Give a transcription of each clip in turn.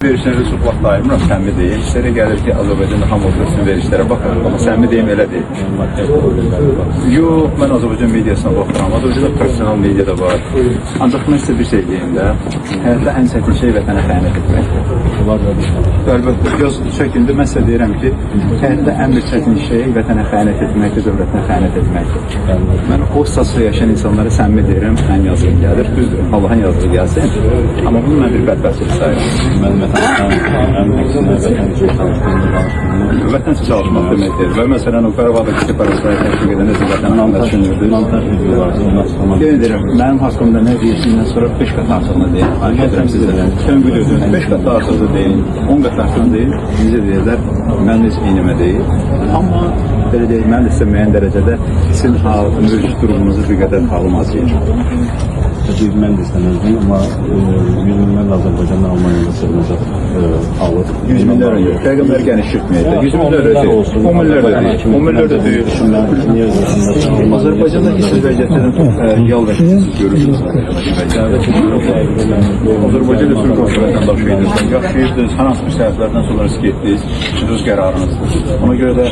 Verişlərdə çox vaxt ayırmıram, səmimi deyim. Sizlərə gəlir ki, Azərbaycanda hamıda sizin verişlərə baxırım, amma səmimi deyim elə deyil. Yox, mən Azərbaycan mediasına baxıram, Azərbaycanda profesional media da var. Ancaq mən sizə bir şey deyim də, həyatda ən çətin şey vətənə xəyanət etməkdir. Əlbəttə, yaz çəkində mən sizə deyirəm ki, həyatda ən bir çətin şey vətənə xəyanət etməkdir, dövlətinə xəyanət etməkdir. Mən o stasda yaşayan insanlara səmimi deyirəm, ən yazığı gəlir, düzdür, Allahın yazığı gəlsin, amma bunu mən bir bədbəxtlik sayıram. Vətən üçün çalışmaq deməkdir. Və məsələn, o Qarabağdakı separatistləri təşviq edəndə siz vətənin anında düşünürdünüz. Deyin deyirəm, mənim haqqımda nə deyilsindən sonra 5 qat artıqını deyin. Ayıq edirəm sizə. Sən biliyorsunuz, 5 qat artıqını deyin, 10 qat artıqını deyin. Necə deyirlər, mən heç eynimə deyil. Amma belə deyil, mən də sizə müəyyən dərəcədə sizin mövcud durumunuzu bir qədər halımaz deyir. Mən də istəməzdim, amma 100 minlərlə Azərbaycanın Almaniyada sığınacaq alır. 100 minlərlə yox, rəqəmləri genişlətməyəcək. 100 minlərlə deyil, 10 minlərlə deyil, 10 minlərlə deyil. Azərbaycanda işsiz vəziyyətlərin yal vəziyyətsiz görürsünüz. Azərbaycanda Türk vətəndaşı edirsiniz, yaşayırdınız, hər hansı bir səhvlərdən sonra risk etdiniz, öz qərarınızdır. Ona görə də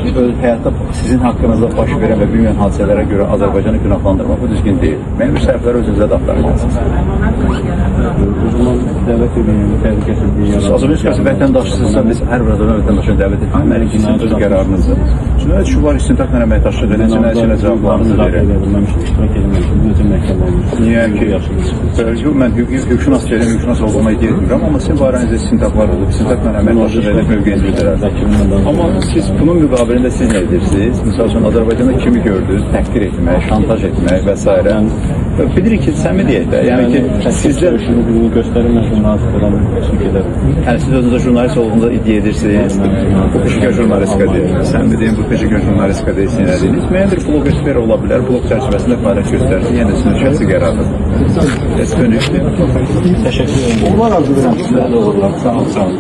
həyatda sizin haqqınızda baş verən və bilməyən hadisələrə görə Azərbaycanı günahlandırmaq bu düzgün deyil. Mənim bir səhvləri özünüzə də axtaracaqsınız. O zaman dəvət edin, təhlükəsizliyi yaradır. Azərbaycan vətəndaşısınızsa biz hər bir adama vətəndaşına dəvət etməliyik ki, sizin öz qərarınızdır. Cinayət şu var, istintaq mənə əməkdaşlıq edin, cinayətçilə cavablarınızı verin. Mən iştirak edilməmişim, özüm məhkəmə olmuşum. Niyə ki? Yox, mən hüquqşünas deyirəm, hüquqşünas olmaya getmirəm, amma sizin barənizdə istintaq var olub, istintaq mənə əməkdaşlıq edin, mövqeyini bildirər. Amma siz bunun müqabilində siz nə edirsiniz? Misal üçün, Azərbaycanda kimi gördünüz, təqdir etmək, şantaj etmək və s. Bilirik ki, səmi deyək də, yəni ki, sizlər göstərilmə jurnalist olan şirkətlər. Yəni siz özünüzdə jurnalist olduğunda iddia edirsiniz, bu peşəkar jurnalistika deyil. Sən dediyim bu peşəkar jurnalistika deyilsin, ediniz. Müəyyən bir blogosfera ola bilər, blog çərçivəsində fəaliyyət göstərsin, yəni sizin şəxsi qərarınızdır. Təşəkkür ederim. Teşekkür ederim. Allah razı olsun. Sağ olun.